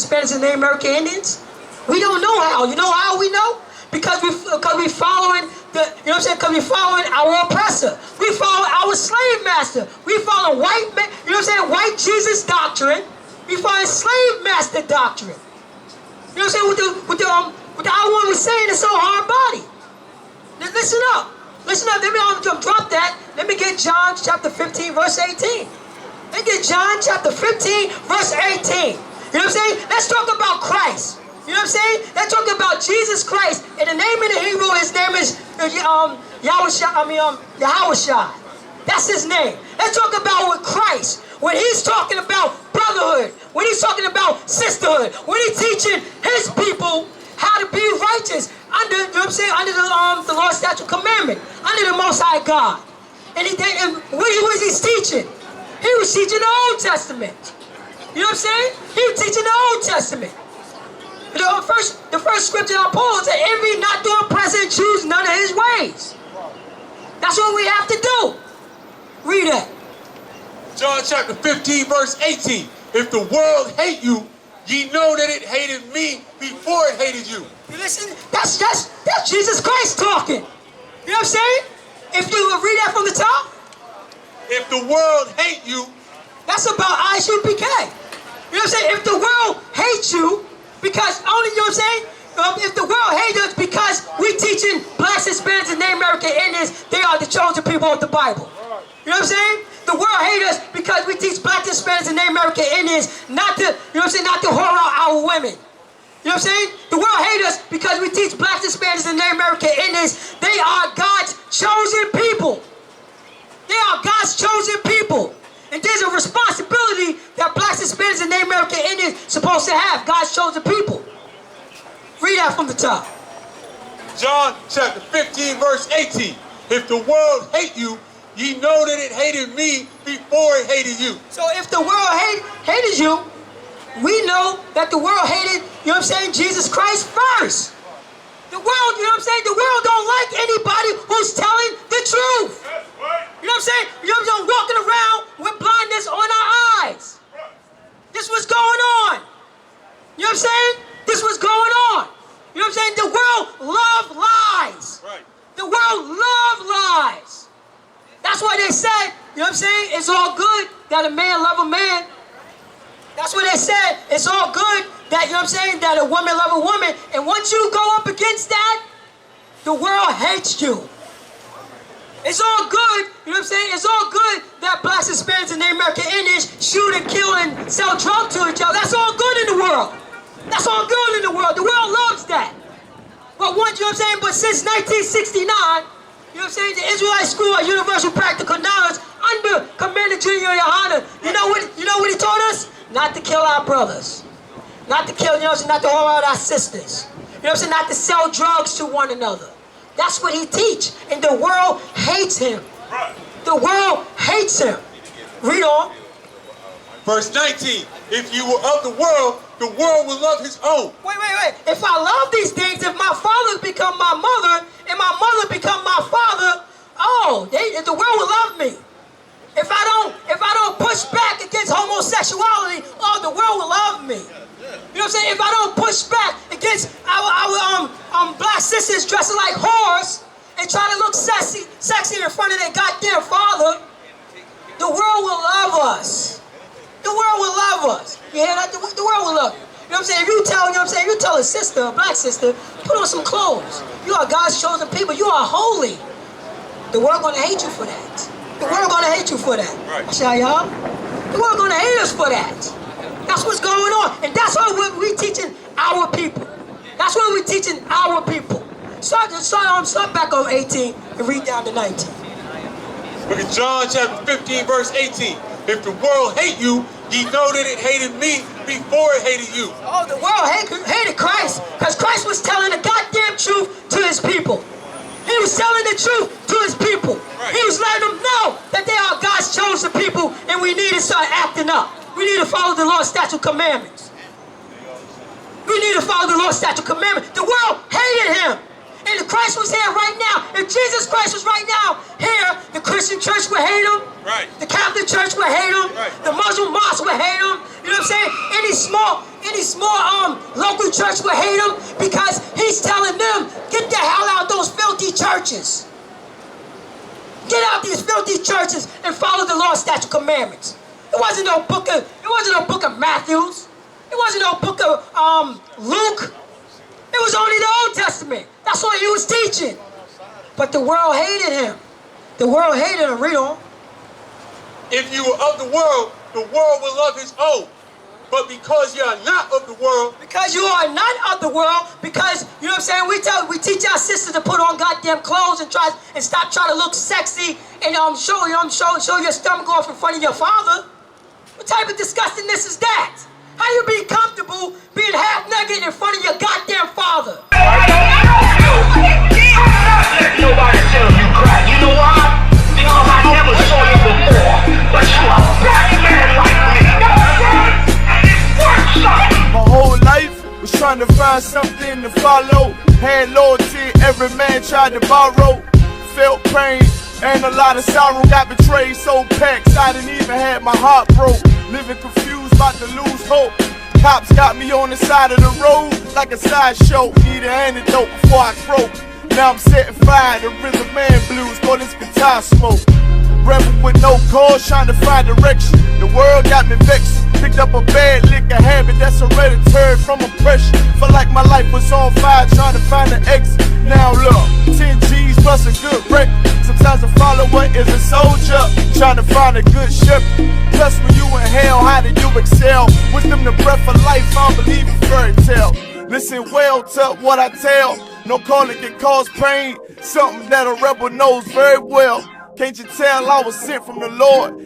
Hispanics, and Native American Indians? We don't know how. You know how we know? Because we following the, you know what I'm saying? Because we following our oppressor. We follow our slave master. We follow white man, you know what I'm saying? White Jesus doctrine. We follow slave master doctrine. You know what I'm saying? With the our one was saying it's so hard body. Now listen up. Listen up. Let me drop that. Let me get John chapter 15, verse 18. Let me get John chapter 15, verse 18. You know what I'm saying? Let's talk about Christ. You know what I'm saying? Let's talk about Jesus Christ. And the name in the Hebrew, his name is Yahushua. That's his name. Let's talk about with Christ. When he's talking about brotherhood, when he's talking about sisterhood, when he's teaching his people how to be righteous under, you know what I'm saying, under the Lord's statute commandment, under the Most High God. And what was he teaching? He was teaching the Old Testament. You know what I'm saying? He was teaching the Old Testament. The first scripture I pulled said, envy not the oppressor and choose none of his ways. That's what we have to do. Read that. John chapter 15, verse 18. If the world hate you, ye know that it hated me before it hated you. You listen, that's Jesus Christ talking. You know what I'm saying? If you read that from the top. If the world hate you. That's about I.S.U.P.K. You know what I'm saying? If the world hates you, because only, you know what I'm saying? If the world hates us because we teaching blacks, Hispanics, and Native American Indians, they are the chosen people of the Bible. You know what I'm saying? The world hates us because we teach blacks, Hispanics, and Native American Indians not to, you know what I'm saying, not to whore out our women. You know what I'm saying? The world hates us because we teach blacks, Hispanics, and Native American Indians. They are God's chosen people. They are God's chosen people. And there's a responsibility that blacks, Hispanics, and Native American Indians supposed to have. God's chosen people. Read that from the top. John chapter 15, verse 18. If the world hate you, ye know that it hated me before it hated you. So if the world hated you, we know that the world hated, you know what I'm saying, Jesus Christ first. The world, you know what I'm saying, the world don't like anybody who's telling the truth. You know what I'm saying? You know what I'm saying? Walking around with blindness on our eyes. This was going on. You know what I'm saying? This was going on. You know what I'm saying? The world loved lies. Right. The world loved lies. That's why they said, you know what I'm saying? It's all good that a man love a man. That's what they said. It's all good that, you know what I'm saying, that a woman love a woman. And once you go up against that, the world hates you. It's all good, you know what I'm saying? It's all good that blacks, Hispanics, and Native American Indians shoot and kill and sell drugs to each other. That's all good in the world. That's all good in the world. The world loves that. But once, you know what I'm saying? But since 1969, you know what I'm saying? The Israelite School of Universal Practical Knowledge under Commander Junior YAHANNA, you know what he taught us? Not to kill our brothers. Not to kill, you know what I'm saying? Not to whore out our sisters. You know what I'm saying? Not to sell drugs to one another. That's what he teach, and the world hates him. The world hates him. Read on. Verse 19. If you were of the world will love his own. Wait. If I love these things, if my father become my mother, and my mother become my father, the world will love me. If I don't push back against homosexuality, the world will love me. You know what I'm saying? If I don't push back against our black sisters dressing like whores and try to look sexy in front of their goddamn father, the world will love us. The world will love us. You hear that? The world will love you. You know what I'm saying? If you tell, you know what I'm saying? You tell a sister, a black sister, put on some clothes. You are God's chosen people. You are holy. The world gonna hate you for that. The world gonna hate you for that. Right. Y'all? The world gonna hate us for that. That's what's going on. And that's what we're teaching our people. That's what we're teaching our people. Start back on 18 and read down to 19. Look at John chapter 15, verse 18. If the world hate you, ye know that it hated me before it hated you. Oh, the world hated Christ because Christ was telling the goddamn truth to his people. He was telling the truth to his people. Right. He was letting them know that they are God's chosen people and we need to start acting up. We need to follow the Lord's statute commandments. We need to follow the Lord's statute commandments. The world hated him. And if Christ was here right now, if Jesus Christ was right now here, the Christian church would hate him. Right. The Catholic church would hate him. Right. The Muslim mosque would hate him. You know what I'm saying? Any small, any small local church will hate him because he's telling them, get the hell out of those filthy churches. Get out these filthy churches and follow the law, statute, commandments. It wasn't no book of Matthews. It wasn't no book of Luke. It was only the Old Testament. That's what he was teaching. But the world hated him. The world hated him. Read on. If you were of the world will love his own. But because you are not of the world, because you are not of the world, because you know what I'm saying, we teach our sisters to put on goddamn clothes and stop trying to look sexy and show your stomach off in front of your father. What type of disgustingness is that? How you be comfortable being half naked in front of your goddamn father? Nobody tell you crack. You know why? Because I never saw you before. But you a black man like me. And it works out. My whole life was trying to find something to follow. Had loyalty, every man tried to borrow. Felt pain and a lot of sorrow. Got betrayed, so packed, I didn't even have my heart broke. Living confused, about to lose hope. Cops got me on the side of the road like a sideshow. Need an antidote before I croak. Now I'm setting fire to rhythm man blues for this guitar smoke. Rebel with no cause, trying to find direction. The world got me vexed. Picked up a bad liquor habit that's hereditary from oppression. Felt like my life was on fire, trying to find an exit. Now look, 10 G's plus a good wreck. Sometimes a follower is a soldier, trying to find a good shepherd. Plus when you in hell, how do you excel? Wisdom the breath of life, I don't believe in fairy tale. Listen well to what I tell. No calling can cause pain. Something that a rebel knows very well. Can't you tell I was sent from the Lord?